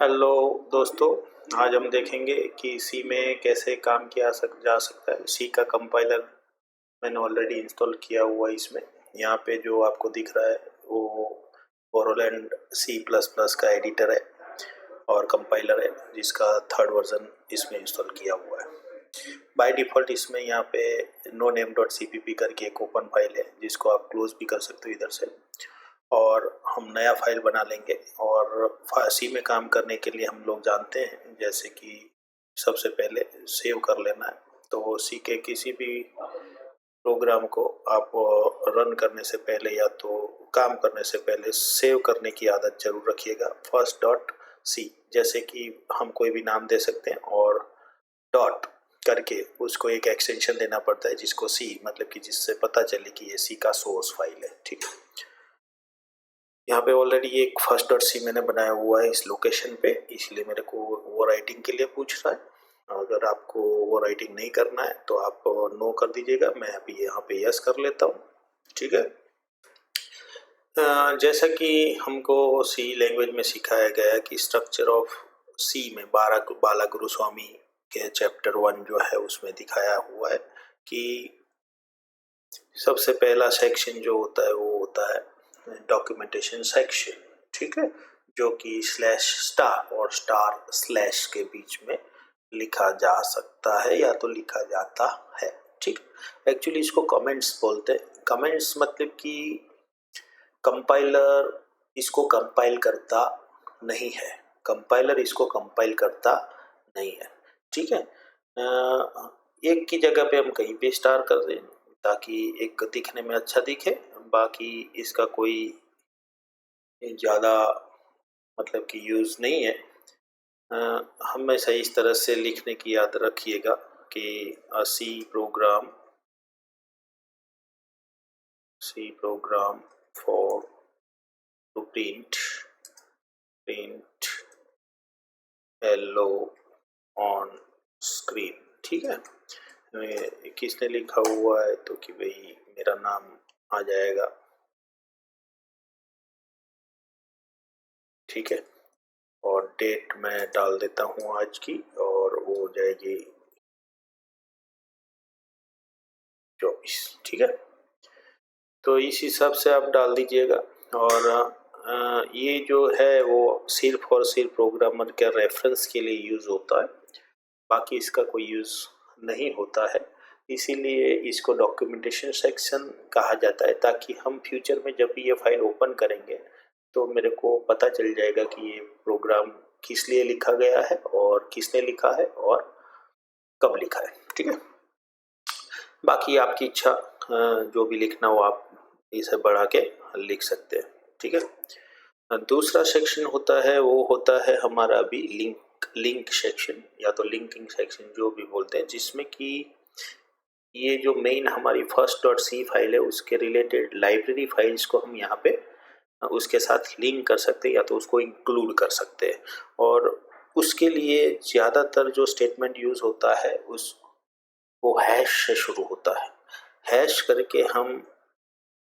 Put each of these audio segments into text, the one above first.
Hello दोस्तों, आज हम देखेंगे कि सी में कैसे काम किया जा सकता है। सी का कंपाइलर मैंने ऑलरेडी इंस्टॉल किया हुआ है। इसमें यहाँ पे जो आपको दिख रहा है वो बोरोलैंड सी प्लस प्लस का एडिटर है और कंपाइलर है, जिसका थर्ड वर्जन इसमें इंस्टॉल किया हुआ है। बाय डिफ़ॉल्ट इसमें यहाँ पे no name dot C P P करके एक ओपन फाइल है, जिसको आप क्लोज भी कर सकते हो इधर से, और हम नया फाइल बना लेंगे। और सी में काम करने के लिए हम लोग जानते हैं, जैसे कि सबसे पहले सेव कर लेना है। तो सी के किसी भी प्रोग्राम को आप रन करने से पहले या तो काम करने से पहले सेव करने की आदत जरूर रखिएगा। फर्स्ट डॉट सी, जैसे कि हम कोई भी नाम दे सकते हैं और डॉट करके उसको एक एक्सटेंशन देना पड़ता है, जिसको सी मतलब कि जिससे पता चले कि ये सी का सोर्स फाइल है। ठीक है, यहाँ पे ऑलरेडी एक फर्स्ट डॉट सी मैंने बनाया हुआ है इस लोकेशन पे, इसलिए मेरे को वो राइटिंग के लिए पूछ रहा है। अगर आपको वो राइटिंग नहीं करना है तो आप नो कर दीजिएगा। मैं अभी यहाँ पे यस कर लेता हूँ। ठीक है, जैसा कि हमको सी लैंग्वेज में सिखाया गया है कि स्ट्रक्चर ऑफ सी में बाला गुरुस्वामी के चैप्टर 1 जो है उसमें दिखाया हुआ है कि सबसे पहला सेक्शन जो होता है वो होता है डॉक्यूमेंटेशन सेक्शन। ठीक है, जो कि स्लैश स्टार और स्टार स्लैश के बीच में लिखा जा सकता है या तो लिखा जाता है। ठीक, एक्चुअली इसको कमेंट्स बोलते हैं। कमेंट्स मतलब कि कंपाइलर इसको कंपाइल करता नहीं है, कंपाइलर इसको कंपाइल करता नहीं है। ठीक है, एक की जगह पे हम कहीं पे स्टार कर दें ताकि एक दिखने में अच्छा दिखे, बाकी इसका कोई ज़्यादा मतलब कि यूज़ नहीं है। हमेशा इस तरह से लिखने की याद रखिएगा कि C program for to print hello on screen. ठीक है, किसने लिखा हुआ है तो कि भाई मेरा नाम आ जाएगा। ठीक है, और डेट मैं डाल देता हूँ आज की, और वो हो जाएगी 24। ठीक है, तो इस हिसाब से आप डाल दीजिएगा। और ये जो है वो सिर्फ और सिर्फ प्रोग्रामर के रेफरेंस के लिए यूज़ होता है, बाकी इसका कोई यूज़ नहीं होता है। इसीलिए इसको डॉक्यूमेंटेशन सेक्शन कहा जाता है, ताकि हम फ्यूचर में जब भी ये फाइल ओपन करेंगे तो मेरे को पता चल जाएगा कि ये प्रोग्राम किस लिए लिखा गया है और किसने लिखा है और कब लिखा है। ठीक है, बाकी आपकी इच्छा, जो भी लिखना हो आप इसे बढ़ा के लिख सकते हैं। ठीक है, दूसरा सेक्शन होता है वो होता है हमारा अभी लिंक सेक्शन या तो लिंकिंग सेक्शन जो भी बोलते हैं, जिसमें कि ये जो मेन हमारी फर्स्ट डॉट सी फाइल है उसके रिलेटेड लाइब्रेरी फाइल्स को हम यहाँ पे उसके साथ लिंक कर सकते हैं या तो उसको इंक्लूड कर सकते हैं। और उसके लिए ज़्यादातर जो स्टेटमेंट यूज़ होता है उस वो हैश से शुरू होता है। हैश करके हम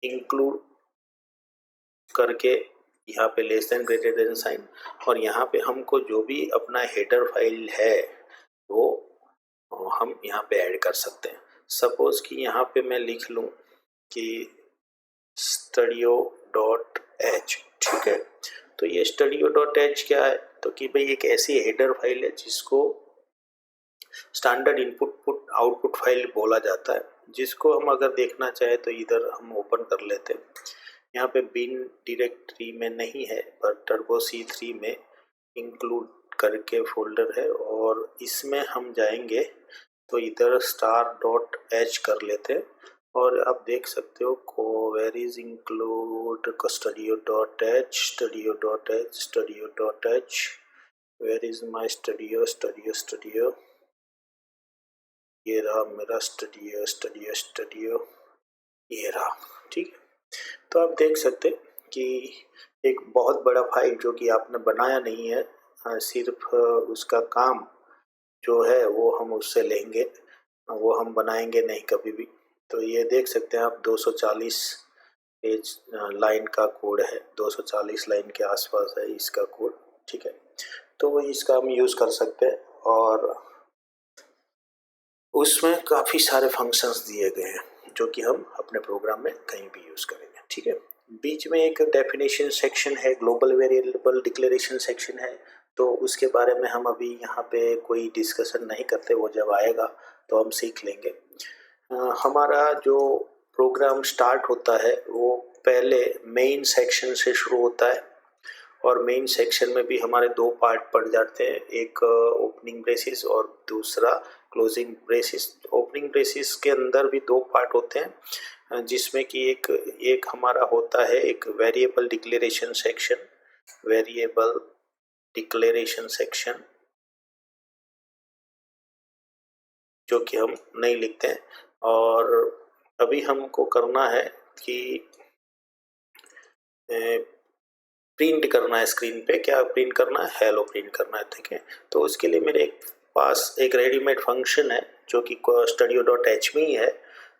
इंक्लूड करके यहाँ पे less than greater than sign, और यहाँ पे हमको जो भी अपना हेडर फाइल है वो हम यहाँ पे ऐड कर सकते हैं। सपोज कि यहाँ पे मैं लिख लूँ कि studio.h। ठीक है, तो ये studio.h क्या है तो कि भाई एक ऐसी हेडर फाइल है जिसको स्टैंडर्ड इनपुट आउटपुट फाइल बोला जाता है, जिसको हम अगर देखना चाहे तो इधर हम ओपन कर लेते हैं। यहाँ पे बिन डायरेक्टरी में नहीं है पर टर्बो C3 में इंक्लूड करके फोल्डर है, और इसमें हम जाएंगे तो इधर star.h कर लेते हैं। और आप देख सकते हो where is include studio.h where is my studio. ये रहा मेरा स्टूडियो, ये रहा। ठीक है, तो आप देख सकते कि एक बहुत बड़ा फाइल जो कि आपने बनाया नहीं है, सिर्फ उसका काम जो है वो हम उससे लेंगे, वो हम बनाएंगे नहीं कभी भी। तो ये देख सकते हैं आप 240 पेज लाइन का कोड है, 240 लाइन के आसपास है इसका कोड। ठीक है, तो इसका हम यूज़ कर सकते हैं और उसमें काफ़ी सारे फंक्शंस दिए गए हैं जो कि हम अपने प्रोग्राम में कहीं भी यूज़ करेंगे, ठीक है। बीच में एक डेफिनेशन सेक्शन है, ग्लोबल वेरिएबल डिक्लेरेशन सेक्शन है, तो उसके बारे में हम अभी यहाँ पे कोई डिस्कशन नहीं करते, वो जब आएगा तो हम सीख लेंगे। हमारा जो प्रोग्राम स्टार्ट होता है वो पहले मेन सेक्शन से शुरू होता है और मेन सेक्शन में भी हमारे दो पार्ट पड़ जाते हैं, एक ओपनिंग ब्रेसिस और दूसरा क्लोजिंग ब्रेसिस। ओपनिंग ब्रेसिस के अंदर भी दो पार्ट होते हैं जिसमें कि एक हमारा होता है एक variable declaration section, variable declaration section जो कि हम नहीं लिखते हैं। और अभी हमको करना है कि प्रिंट करना है स्क्रीन पे। क्या प्रिंट करना है? हेलो प्रिंट करना है, ठीक है। तो उसके लिए मेरे पास एक रेडीमेड फंक्शन है जो कि studio.h में ही है,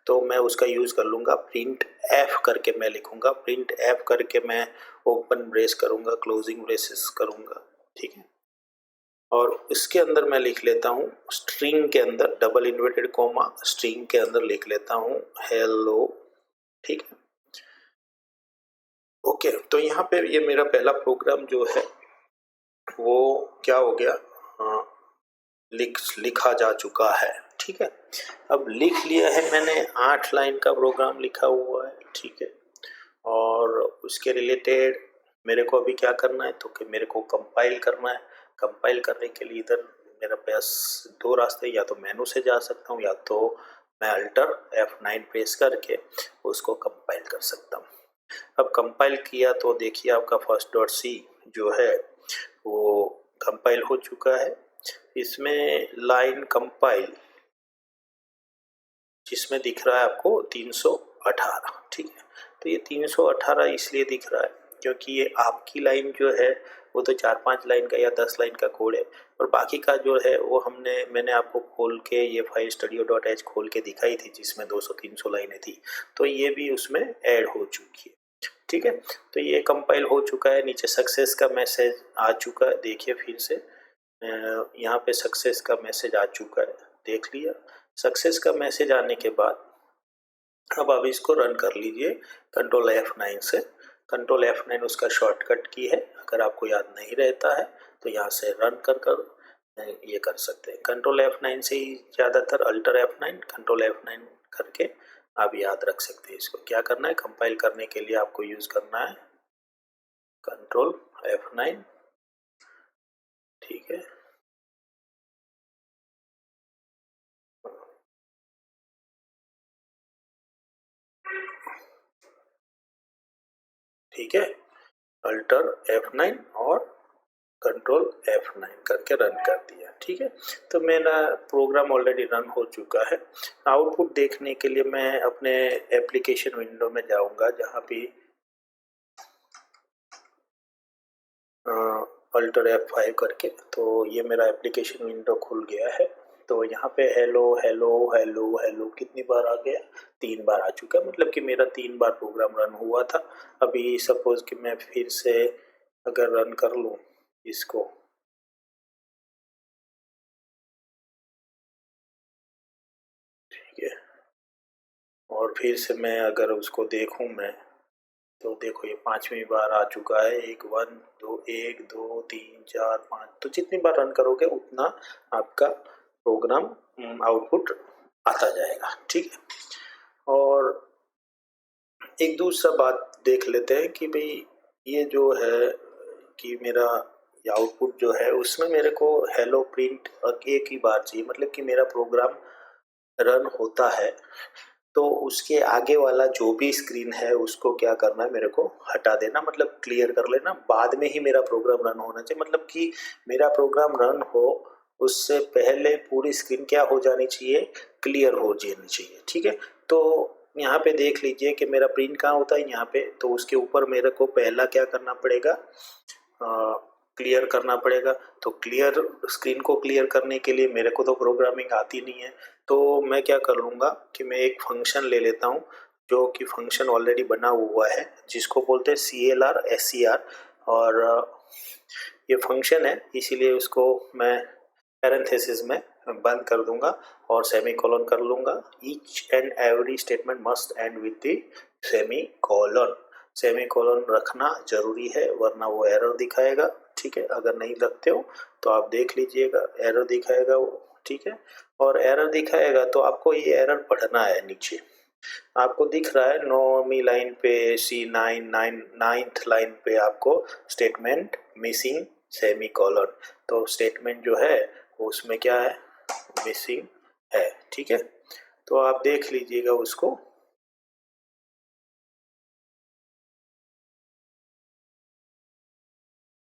तो मैं उसका यूज़ कर लूँगा। प्रिंट एफ करके मैं लिखूँगा, प्रिंट एफ करके मैं ओपन ब्रेस करूँगा, क्लोजिंग ब्रेसेस करूँगा, ठीक है। और इसके अंदर मैं लिख लेता हूँ स्ट्रिंग के अंदर डबल इन्वर्टेड कोमा, स्ट्रिंग के अंदर लिख लेता हूँ हेलो, ठीक है। ओके, तो यहाँ पे ये मेरा पहला प्रोग्राम जो है वो क्या हो गया, लिखा जा चुका है, ठीक है। अब लिख लिया है मैंने, 8 लाइन का प्रोग्राम लिखा हुआ है, ठीक है। और उसके रिलेटेड मेरे को अभी क्या करना है, तो कि मेरे को कंपाइल करना है। कंपाइल करने के लिए इधर मेरे पास दो रास्ते, या तो मेनू से जा सकता हूँ या तो मैं अल्टर F9 प्रेस करके उसको कंपाइल कर सकता हूँ। अब कंपाइल किया तो देखिए आपका first.c जो है वो कंपाइल हो चुका है। इसमें लाइन कंपाइल जिसमें दिख रहा है आपको 318, ठीक है। तो ये 318 इसलिए दिख रहा है क्योंकि ये आपकी लाइन जो है वो तो 4-5 लाइन का या 10 लाइन का कोड है, और बाकी का जो है वो मैंने आपको खोल के ये फाइल studio.h खोल के दिखाई थी जिसमें 200-300 लाइनें थी, तो ये भी उसमें ऐड हो चुकी है, ठीक है। तो ये कंपाइल हो चुका है, नीचे सक्सेस का मैसेज आ चुका है, देखिए फिर से यहाँ पे सक्सेस का मैसेज आ चुका है, देख लिया। सक्सेस का मैसेज आने के बाद अब आप इसको रन कर लीजिए कंट्रोल F9 से। कंट्रोल F9 उसका शॉर्टकट की है, अगर आपको याद नहीं रहता है तो यहाँ से रन कर ये कर सकते हैं। कंट्रोल F9 से ही ज़्यादातर अल्टर F9 कंट्रोल F9 करके आप याद रख सकते हैं। इसको क्या करना है, कंपाइल करने के लिए आपको यूज़ करना है कंट्रोल F9, ठीक है। ठीक है, अल्टर F9 और कंट्रोल F9 करके रन कर दिया, ठीक है। तो मेरा प्रोग्राम ऑलरेडी रन हो चुका है। आउटपुट देखने के लिए मैं अपने एप्लीकेशन विंडो में जाऊंगा जहाँ भी अल्टर F5 करके, तो ये मेरा एप्लीकेशन विंडो खुल गया है। तो यहाँ पे हेलो हेलो हेलो हेलो कितनी बार आ गया, 3 बार आ चुका है, मतलब कि मेरा 3 बार प्रोग्राम रन हुआ था। अभी सपोज कि मैं फिर से अगर रन कर लूँ इसको, ठीक है, और फिर से मैं अगर उसको देखूँ मैं, तो देखो ये 5वीं बार आ चुका है। 1 2 3 4 5, तो जितनी बार रन करोगे उतना आपका प्रोग्राम आउटपुट आता जाएगा, ठीक है। और एक दूसरा बात देख लेते हैं कि भाई ये जो है कि मेरा आउटपुट जो है उसमें मेरे को हेलो प्रिंट एक ही बार चाहिए, मतलब कि मेरा प्रोग्राम रन होता है तो उसके आगे वाला जो भी स्क्रीन है उसको क्या करना है, मेरे को हटा देना, मतलब क्लियर कर लेना। बाद में ही मेरा प्रोग्राम रन होना चाहिए, मतलब कि मेरा प्रोग्राम रन हो उससे पहले पूरी स्क्रीन क्या हो जानी चाहिए, क्लियर हो जानी चाहिए, ठीक है। तो यहाँ पे देख लीजिए कि मेरा प्रिंट कहाँ होता है, यहाँ पे, तो उसके ऊपर मेरे को पहला क्या करना पड़ेगा, क्लियर करना पड़ेगा। तो क्लियर स्क्रीन को क्लियर करने के लिए मेरे को तो प्रोग्रामिंग आती नहीं है, तो मैं क्या कर लूँगा कि मैं एक फंक्शन ले लेता हूँ जो कि फंक्शन ऑलरेडी बना हुआ है जिसको बोलते हैं CLR SCR। और ये फंक्शन है, इसीलिए उसको मैं पैरेंथेसिस में बंद कर दूंगा और सेमीकोलन कर लूंगा। Each and every statement must and with the semicolon. Semicolon रखना जरूरी है वरना वो एरर दिखाएगा। ठीक है, अगर नहीं रखते हो तो आप देख लीजिएगा, एरर दिखाएगा वो। ठीक है, और एरर दिखाएगा तो आपको ये एरर पढ़ना है। नीचे आपको दिख रहा है 9वीं लाइन पे C9 9th लाइन पे आपको स्टेटमेंट मिसिंग सेमीकोलन। तो स्टेटमेंट जो है उसमें क्या है, मिसिंग है। ठीक है, तो आप देख लीजिएगा उसको।